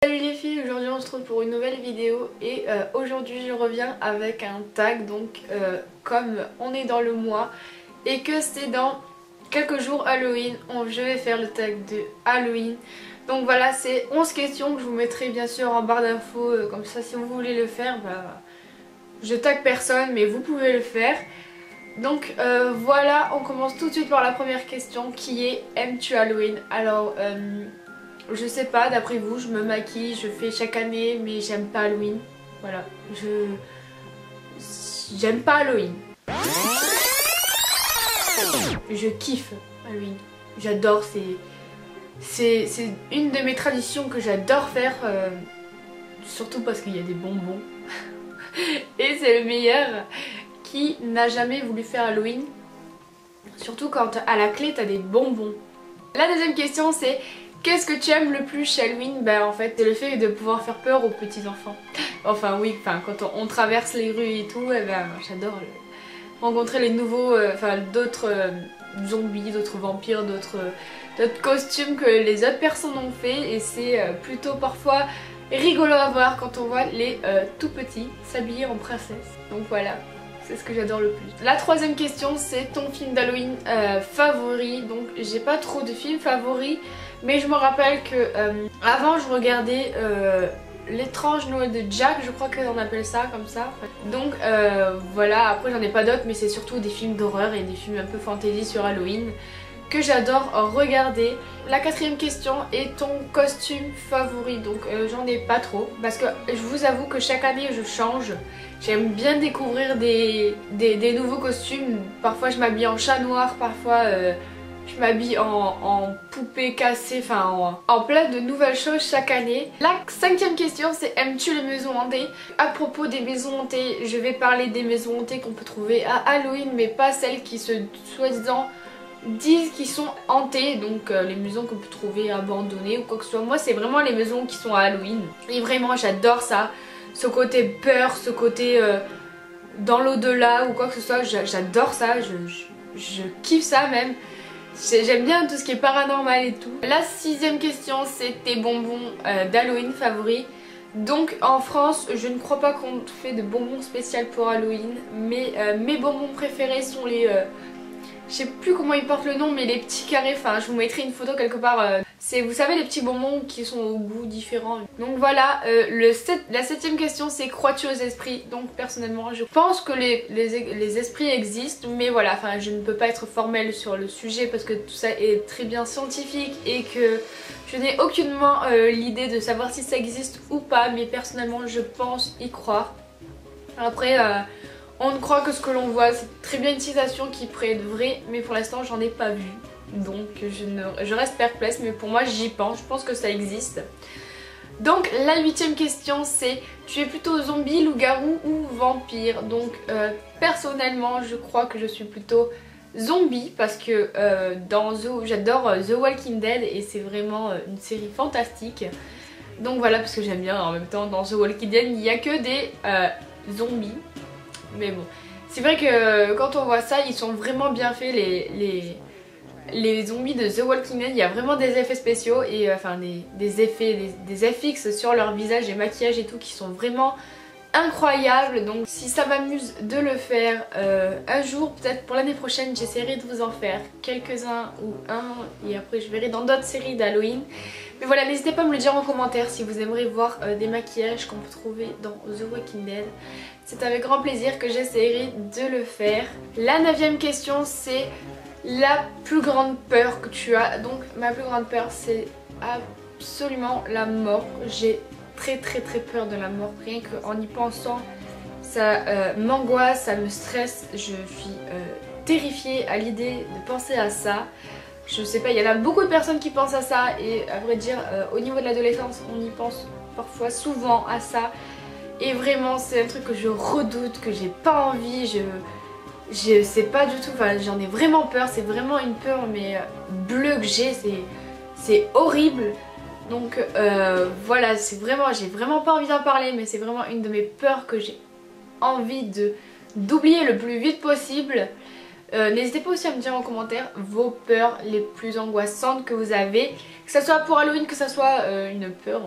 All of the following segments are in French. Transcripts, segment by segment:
Salut les filles, aujourd'hui on se retrouve pour une nouvelle vidéo et aujourd'hui je reviens avec un tag. Donc comme on est dans le mois et que c'est dans quelques jours Halloween, je vais faire le tag de Halloween. Donc voilà, c'est 11 questions que je vous mettrai bien sûr en barre d'infos, comme ça si vous voulez le faire, je tag personne mais vous pouvez le faire. Donc voilà, on commence tout de suite par la première question qui est: aimes-tu Halloween? Alors je sais pas, d'après vous, je me maquille, je fais chaque année, mais j'aime pas Halloween. Voilà, j'aime pas Halloween. Je kiffe Halloween, j'adore, c'est une de mes traditions que j'adore faire, surtout parce qu'il y a des bonbons. Et c'est le meilleur. Qui n'a jamais voulu faire Halloween? Surtout quand à la clé t'as des bonbons. La deuxième question c'est: qu'est-ce que tu aimes le plus chez Halloween? En fait c'est le fait de pouvoir faire peur aux petits enfants. Enfin oui, quand on traverse les rues et tout, j'adore rencontrer les nouveaux, d'autres zombies, d'autres vampires, d'autres costumes que les autres personnes ont fait. Et c'est plutôt parfois rigolo à voir quand on voit les tout petits s'habiller en princesse. Donc voilà. C'est ce que j'adore le plus. La troisième question c'est: ton film d'Halloween favori? Donc j'ai pas trop de films favoris, mais je me rappelle que avant je regardais l'étrange Noël de Jack, je crois qu'on appelle ça comme ça. Donc voilà, après j'en ai pas d'autres, mais c'est surtout des films d'horreur et des films un peu fantasy sur Halloween que j'adore regarder. La quatrième question est: ton costume favori? Donc j'en ai pas trop parce que je vous avoue que chaque année je change. J'aime bien découvrir des nouveaux costumes. Parfois je m'habille en chat noir, parfois je m'habille en poupée cassée, en plein de nouvelles choses chaque année. La cinquième question c'est: aimes-tu les maisons hantées? À propos des maisons hantées, je vais parler des maisons hantées qu'on peut trouver à Halloween, mais pas celles qui se soi-disant disent qu'ils sont hantées, donc les maisons qu'on peut trouver abandonnées ou quoi que ce soit. Moi c'est vraiment les maisons qui sont à Halloween et vraiment j'adore ça, ce côté peur, ce côté dans l'au-delà ou quoi que ce soit. J'adore ça, je kiffe ça même. J'aime bien tout ce qui est paranormal et tout. La sixième question c'est: tes bonbons d'Halloween favoris? Donc en France je ne crois pas qu'on fait de bonbons spéciaux pour Halloween, mais mes bonbons préférés sont les je sais plus comment ils portent le nom, mais les petits carrés, je vous mettrai une photo quelque part. C'est, vous savez, les petits bonbons qui sont au goût différent. Donc voilà, la septième question c'est: crois-tu aux esprits? Donc personnellement je pense que les esprits existent, mais voilà, je ne peux pas être formelle sur le sujet parce que tout ça est très bien scientifique et que je n'ai aucunement l'idée de savoir si ça existe ou pas, mais personnellement je pense y croire. Après on ne croit que ce que l'on voit. C'est très bien une citation qui pourrait être vraie, mais pour l'instant j'en ai pas vu. Donc je reste perplexe, mais pour moi j'y pense, je pense que ça existe. Donc la huitième question c'est: tu es plutôt zombie, loup-garou ou vampire? Donc personnellement je crois que je suis plutôt zombie parce que j'adore The Walking Dead et c'est vraiment une série fantastique. Donc voilà, parce que j'aime bien en même temps dans The Walking Dead il n'y a que des zombies. Mais bon, c'est vrai que quand on voit ça, ils sont vraiment bien faits, les zombies de The Walking Dead. Il y a vraiment des effets spéciaux et des effets, des FX sur leur visage et maquillage et tout qui sont vraiment incroyables. Donc si ça m'amuse de le faire un jour, peut-être pour l'année prochaine j'essaierai de vous en faire quelques-uns ou un, et après je verrai dans d'autres séries d'Halloween. Mais voilà, n'hésitez pas à me le dire en commentaire si vous aimeriez voir des maquillages qu'on peut trouver dans The Walking Dead. C'est avec grand plaisir que j'essaierai de le faire. La neuvième question c'est: la plus grande peur que tu as? Donc ma plus grande peur c'est absolument la mort. J'ai très peur de la mort, rien qu'en y pensant ça m'angoisse, ça me stresse, je suis terrifiée à l'idée de penser à ça. Je sais pas, il y en a beaucoup de personnes qui pensent à ça et à vrai dire au niveau de l'adolescence on y pense parfois souvent à ça. Et vraiment c'est un truc que je redoute, que j'ai pas envie, je sais pas du tout, j'en ai vraiment peur, c'est vraiment une peur mais bleue que j'ai, c'est horrible. Donc voilà, j'ai vraiment pas envie d'en parler, mais c'est vraiment une de mes peurs que j'ai envie d'oublier le plus vite possible. N'hésitez pas aussi à me dire en commentaire vos peurs les plus angoissantes que vous avez, que ce soit pour Halloween, que ce soit une peur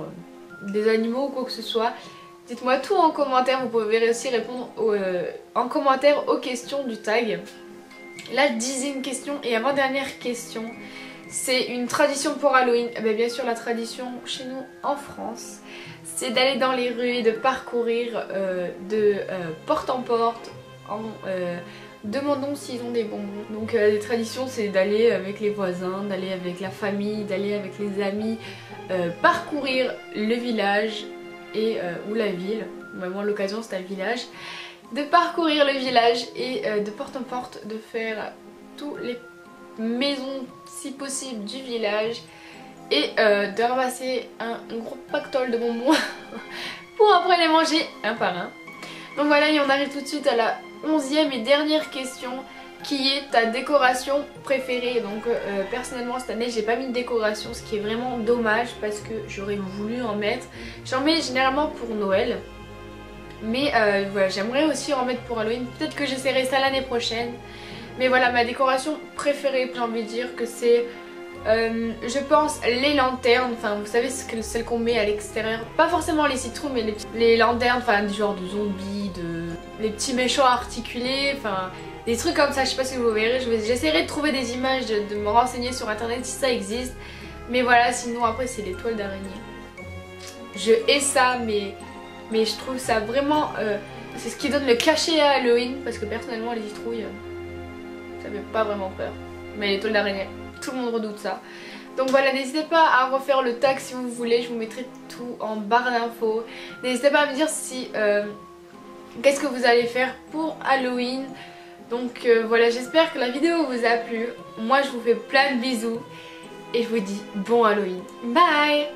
des animaux ou quoi que ce soit. Dites-moi tout en commentaire, vous pouvez aussi répondre en commentaire aux questions du tag. La 10e question et avant-dernière question, c'est une tradition pour Halloween. Bien sûr, la tradition chez nous en France, c'est d'aller dans les rues et de parcourir de porte en porte en demandant s'ils ont des bonbons. Donc les traditions, c'est d'aller avec les voisins, d'aller avec la famille, d'aller avec les amis, parcourir le village et ou la ville. Vraiment l'occasion c'est un village. De parcourir le village et de porte en porte de faire toutes les maisons si possible du village et de ramasser un gros pactole de bonbons pour après les manger un par un. Donc voilà, et on arrive tout de suite à la 11e et dernière question qui est ta décoration préférée. Donc personnellement cette année j'ai pas mis de décoration, ce qui est vraiment dommage parce que j'aurais voulu en mettre. J'en mets généralement pour Noël. Mais voilà, j'aimerais aussi en mettre pour Halloween. Peut-être que j'essaierai ça l'année prochaine. Mais voilà, ma décoration préférée, j'ai envie de dire que c'est, je pense, les lanternes. Enfin, vous savez, celles qu'on met à l'extérieur. Pas forcément les citrouilles, mais les lanternes, enfin, du genre de zombies, les petits méchants articulés, enfin, des trucs comme ça. Je sais pas si vous verrez. J'essaierai de trouver des images, de me renseigner sur internet si ça existe. Mais voilà, sinon après, c'est les toiles d'araignée. Je hais ça, mais je trouve ça vraiment... c'est ce qui donne le cachet à Halloween. Parce que personnellement les citrouilles, ça fait pas vraiment peur. Mais les toiles d'araignée, tout le monde redoute ça. Donc voilà, n'hésitez pas à refaire le tag si vous voulez. Je vous mettrai tout en barre d'infos. N'hésitez pas à me dire si... qu'est-ce que vous allez faire pour Halloween. Donc voilà, j'espère que la vidéo vous a plu. Moi je vous fais plein de bisous. Et je vous dis bon Halloween. Bye!